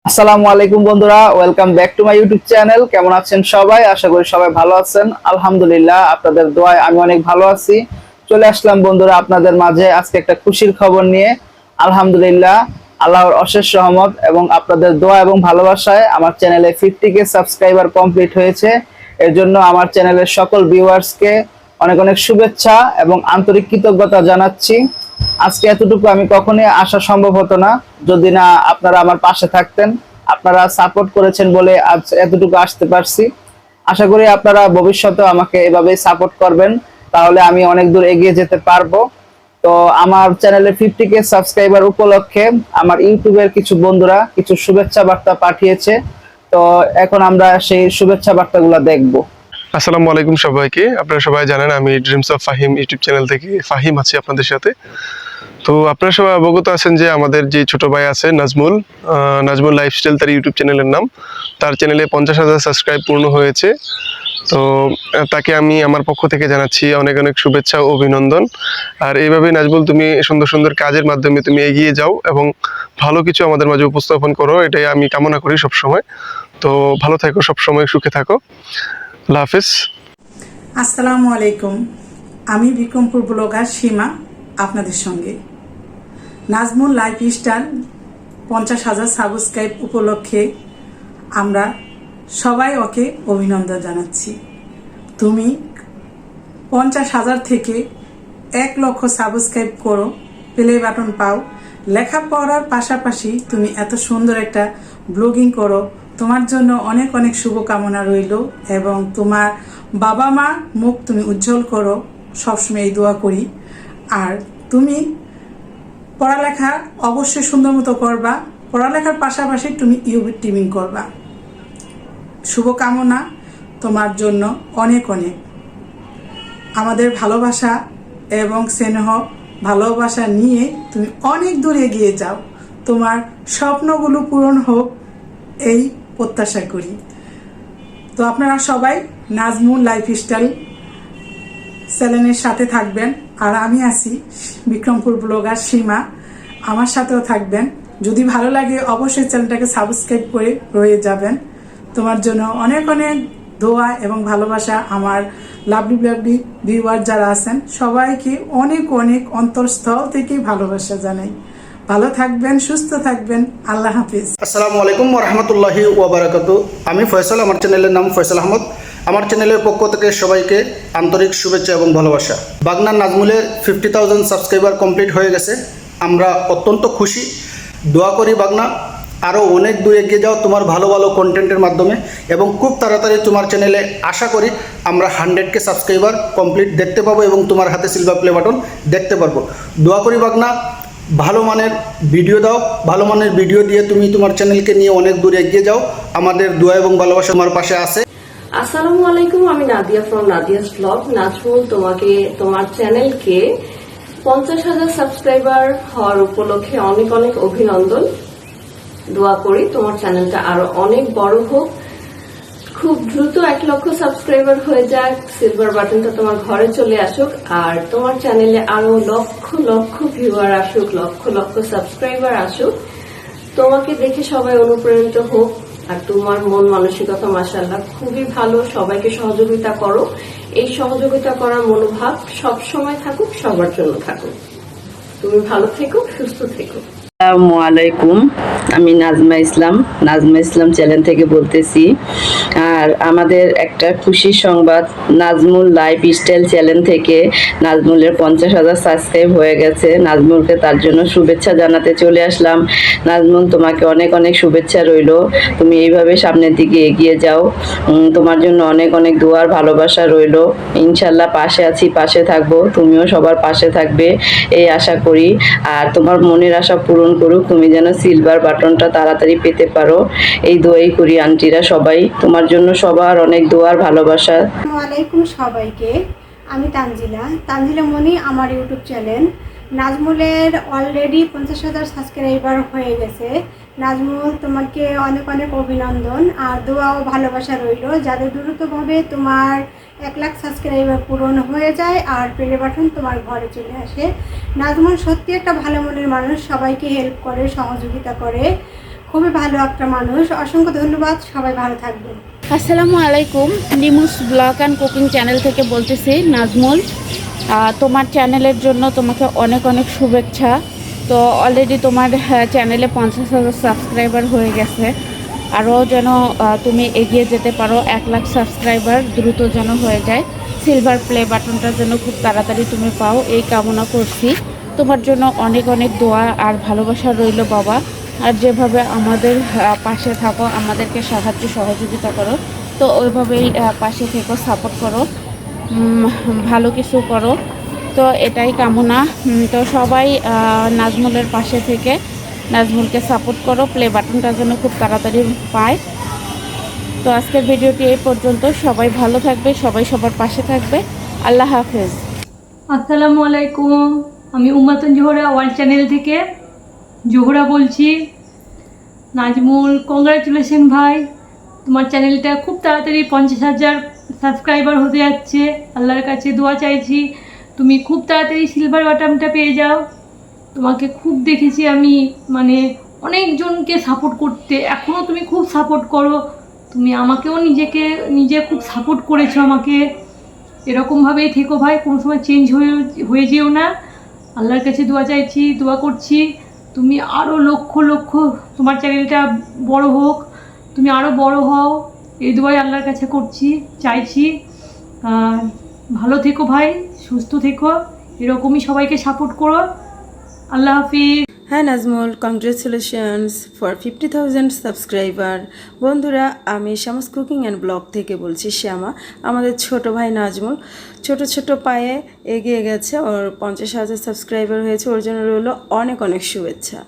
আসসালামু আলাইকুম বন্ধুরা, welcome back to my YouTube channel. কেমন আছেন সবাই? আশা করি সবাই ভালো আছেন। আলহামদুলিল্লাহ, আপনাদের দোয়ায় আমি অনেক ভালো আছি। চলে আসলাম বন্ধুরা আপনাদের মাঝে আজকে একটা খুশির খবর নিয়ে। আলহামদুলিল্লাহ, আল্লাহর অশেষ রহমত এবং আপনাদের দোয়া এবং ভালোবাসায় আমার চ্যানেলে 50K সাবস্ক্রাইবার কমপ্লিট হয়েছে। এর জন্য আমার চ্যানেলের সকল ভিউয়ার্সকে অনেক অনেক শুভেচ্ছা এবং আন্তরিক কৃতজ্ঞতা জানাচ্ছি। আজকে এতটুকু আমি কখনোই আসা সম্ভব হতো না যদি না আপনারা আমার পাশে থাকতেন। আপনারা সাপোর্ট করেছেন বলে আজ এতটুকু আসতে পারছি। আশা করি আপনারা ভবিষ্যতে আমাকে এভাবেই সাপোর্ট করবেন, তাহলে আমি অনেক দূর এগিয়ে যেতে পারবো। তো আমার চ্যানেলে 50K সাবস্ক্রাইবার উপলক্ষে আমার ইউটিউবের কিছু বন্ধুরা কিছু শুভেচ্ছা বার্তা পাঠিয়েছে। তো এখন আমরা সেই শুভেচ্ছা বার্তাগুলো দেখবো। আসসালামু আলাইকুম সবাইকে। আপনারা সবাই জানেন আমি dreams of Fahim YouTube channel থেকে ফাহিম আছি আপনাদের সাথে। তো আপনারা সবাই অবগত আছেন যে আমাদের যে ছোট ভাই আছে নাজমুল, নাজমুল লাইফস্টাইল তার ইউটিউব চ্যানেলের নাম। তার চ্যানেলে 50,000 সাবস্ক্রাইব পূর্ণ হয়েছে। তো তাকে আমি আমার পক্ষ থেকে জানাচ্ছি অনেক অনেক শুভেচ্ছা ও অভিনন্দন। আর এইভাবে নাজমুল, তুমি সুন্দর সুন্দর কাজের মাধ্যমে তুমি এগিয়ে যাও এবং ভালো কিছু আমাদের মাঝে উপস্থাপন করো, এটাই আমি কামনা করি সবসময়। তো ভালো থাকো, সবসময় সুখে থাকো। আল্লাহ হাফিজ। আসসালামু আলাইকুম। আমি বিক্রমপুর ব্লগার সীমা আপনাদের সঙ্গে। নাজমুল লাইফস্টাইল 50,000 সাবস্ক্রাইব উপলক্ষে আমরা সবাই ওকে অভিনন্দন জানাচ্ছি। তুমি 50,000 থেকে 1 লক্ষ সাবস্ক্রাইব করো, প্লে বাটন পাও, লেখাপড়ার পাশাপাশি তুমি এত সুন্দর একটা ব্লগিং করো। তোমার জন্য অনেক অনেক শুভকামনা রইল এবং তোমার বাবা মা মুখ তুমি উজ্জ্বল করো, সবসময় এই দোয়া করি। আর তুমি পড়ালেখা অবশ্যই সুন্দর মতো করবা, পড়ালেখার পাশাপাশি তুমি ইউটিউবিং করবা। শুভকামনা তোমার জন্য অনেক অনেক। আমাদের ভালোবাসা এবং স্নেহ ভালোবাসা নিয়ে তুমি অনেক দূর এগিয়ে যাও, তোমার স্বপ্নগুলো পূরণ হোক এই প্রত্যাশা করি। তো আপনারা সবাই নাজমুল লাইফস্টাইল চ্যানেলের সাথে থাকবেন। আর আমি আছি বিক্রমপুর ব্লগার সীমা, আমার সাথেও থাকবেন। যদি ভালো লাগে অবশ্যই চ্যানেলটাকে সাবস্ক্রাইব করে রয়ে যাবেন। তোমার জন্য অনেক অনেক দোয়া এবং ভালোবাসা। আমার লাভলি লাভলি ভিউয়ার যারা আছেন সবাইকে অনেক অনেক অন্তরস্থল থেকে ভালোবাসা জানাই। ভালো থাকবেন, সুস্থ থাকবেন। আল্লাহ হাফিজ। আসসালামু আলাইকুম ওরহামতুল্লাহি ওয়াবারাকাতু। আমি ফয়সাল, আমার চ্যানেলের নাম ফয়সাল আহমদ। আমার চ্যানেলের পক্ষ থেকে সবাইকে আন্তরিক শুভেচ্ছা এবং ভালোবাসা। বাগনার নাজমুলের 50,000 সাবস্ক্রাইবার কমপ্লিট হয়ে গেছে। আমরা অত্যন্ত খুশি। দোয়া করি বাগনা আরও অনেক দূর এগিয়ে যাও তোমার ভালো ভালো কন্টেন্টের মাধ্যমে, এবং খুব তাড়াতাড়ি তোমার চ্যানেলে আশা করি আমরা 100K সাবস্ক্রাইবার কমপ্লিট দেখতে পাবো এবং তোমার হাতে সিলভার প্লে বাটন দেখতে পারবো। দোয়া করি বাগনা ভালো মানের ভিডিও দাও, ভালো মানের ভিডিও দিয়ে তুমি তোমার চ্যানেলকে নিয়ে অনেক দূর এগিয়ে যাও। আমাদের দোয়া এবং ভালোবাসা তোমার পাশে আছে। আসসালামু আলাইকুম, আমি নাদিয়া ফ্রম নাদিয়াস ব্লগ। নাজমুল, তোমাকে তোমার চ্যানেলকে 50,000 সাবস্ক্রাইবার হওয়ার উপলক্ষে অনেক অনেক অভিনন্দন। দোয়া করি তোমার চ্যানেলটা আরো অনেক বড় হোক, খুব দ্রুত 1 লক্ষ সাবস্ক্রাইবার হয়ে যাক, সিলভার বাটনটা তোমার ঘরে চলে আসুক, আর তোমার চ্যানেলে আরো লক্ষ লক্ষ ভিউয়ার আসুক, লক্ষ লক্ষ সাবস্ক্রাইবার আসুক। তোমাকে দেখে সবাই অনুপ্রাণিত হোক। আর তোমার মন মানসিকতা মাশাআল্লাহ খুবই ভালো, সবাইকে সহযোগিতা করো। এই সহযোগিতা করার মনোভাব সব সময় থাকুক, সবার জন্য থাকুক। তুমি ভালো থেকো, সুস্থ থেকো। আসসালামু আলাইকুম, আমি নাজমা ইসলাম চ্যানেল থেকে বলতেছি। আর আমাদের একটা খুশির সংবাদ, নাজমুল লাইফস্টাইল চ্যানেল থেকে নাজমুলের 50,000 সাবস্ক্রাইব হয়ে গেছে। নাজমুলকে তার জন্য শুভেচ্ছা জানাতে চলে আসলাম। নাজমুল, তোমাকে অনেক অনেক শুভেচ্ছা রইল। তুমি এইভাবে সামনের দিকে এগিয়ে যাও। তোমার জন্য অনেক অনেক দোয়ার ভালোবাসা রইল। ইনশাল্লাহ পাশে আছি, পাশে থাকবো। তুমিও সবার পাশে থাকবে এই আশা করি। আর তোমার মনের আশা পূরণ করুক, তুমি যেন সিলভার বাটনটা তাড়াতাড়ি পেতে পারো, এই দোয়াই করি। আন্টিরা সবাই তোমার জন্য সবার অনেক দোয়ার ভালোবাসা। আসসালামু আলাইকুম সবাইকে। আমি তানজিলা মনি, আমার ইউটিউব চ্যানেল। নাজমুলের অলরেডি 50,000 সাবস্ক্রাইবার হয়ে গেছে। নাজমুল, তোমাকে অনেক অনেক অভিনন্দন আর দোয়া ও ভালোবাসা রইল, যাতে দ্রুতভাবে তোমার 1 লাখ সাবস্ক্রাইবার পূরণ হয়ে যায় আর প্লে বাটন তোমার ঘরে চলে আসে। নাজমুল সত্যি একটা ভালো মনের মানুষ, সবাইকে হেল্প করে, সহযোগিতা করে, খুবই ভালো একটা মানুষ। অসংখ্য ধন্যবাদ, সবাই ভালো থাকবেন। আসসালামু আলাইকুম, নিমুস ব্লগ অ্যান্ড কুকিং চ্যানেল থেকে বলতেছি নাজমুল। তোমার চ্যানেলের জন্য তোমাকে অনেক অনেক শুভেচ্ছা। তো অলরেডি তোমার চ্যানেলে 50,000 সাবস্ক্রাইবার হয়ে গেছে। আরও যেন তুমি এগিয়ে যেতে পারো, 1 লাখ সাবস্ক্রাইবার দ্রুত যেন হয়ে যায়, সিলভার প্লে বাটনটা যেন খুব তাড়াতাড়ি তুমি পাও, এই কামনা করছি। তোমার জন্য অনেক অনেক দোয়া আর ভালোবাসা রইল বাবা। আর যেভাবে আমাদের পাশে থাকো, আমাদেরকে সাহায্য সহযোগিতা করো, তো ওইভাবেই পাশে থেকো, সাপোর্ট করো, ভালো কিছু করো, তো এটাই কামনা। তো সবাই নাজমুলের পাশে থেকে নাজমুলকে সাপোর্ট করো, প্লে বাটনটা যেন খুব তাড়াতাড়ি পায়। তো আজকের ভিডিওটি এই পর্যন্ত। সবাই ভালো থাকবে, সবাই সবার পাশে থাকবে। আল্লাহ হাফেজ। আসসালামু আলাইকুম, আমি উম্মাতুন জোহরা ওয়ার্ল্ড চ্যানেল থেকে জোহরা বলছি। নাজমুল, কংগ্রাচুলেশন ভাই, তোমার চ্যানেলটা খুব তাড়াতাড়ি 50,000 সাবস্ক্রাইবার হতে যাচ্ছে। আল্লাহর কাছে দোয়া চাইছি তুমি খুব তাড়াতাড়ি সিলভার বাটনটা পেয়ে যাও। তোমাকে খুব দেখেছি আমি, মানে অনেকজনকে সাপোর্ট করতে, এখনও তুমি খুব সাপোর্ট করো। তুমি আমাকেও নিজে খুব সাপোর্ট করেছো আমাকে। এরকমভাবেই থেকো ভাই, কোনো সময় চেঞ্জ হয়ে যেও না। আল্লাহর কাছে দোয়া চাইছি, দোয়া করছি তুমি আরও লক্ষ লক্ষ তোমার চ্যানেলটা বড় হোক, তুমি আরও বড় হও, এই দোয়াই আল্লাহর কাছে করছি, চাইছি। আর ভালো থেকো ভাই, সুস্থ থেকো, এরকমই সবাইকে সাপোর্ট করো। আল্লাহ হাফিজ। হ্যাঁ নাজমুল, কংগ্রেচুলেশনস ফর 50,000 সাবস্ক্রাইবার। বন্ধুরা, আমি শ্যামাস কুকিং অ্যান্ড ব্লগ থেকে বলছি শ্যামা। আমাদের ছোট ভাই নাজমুল ছোট ছোট পায়ে এগিয়ে গেছে, ওর 50,000 সাবস্ক্রাইবার হয়েছে, ওর জন্য রইল অনেক অনেক শুভেচ্ছা।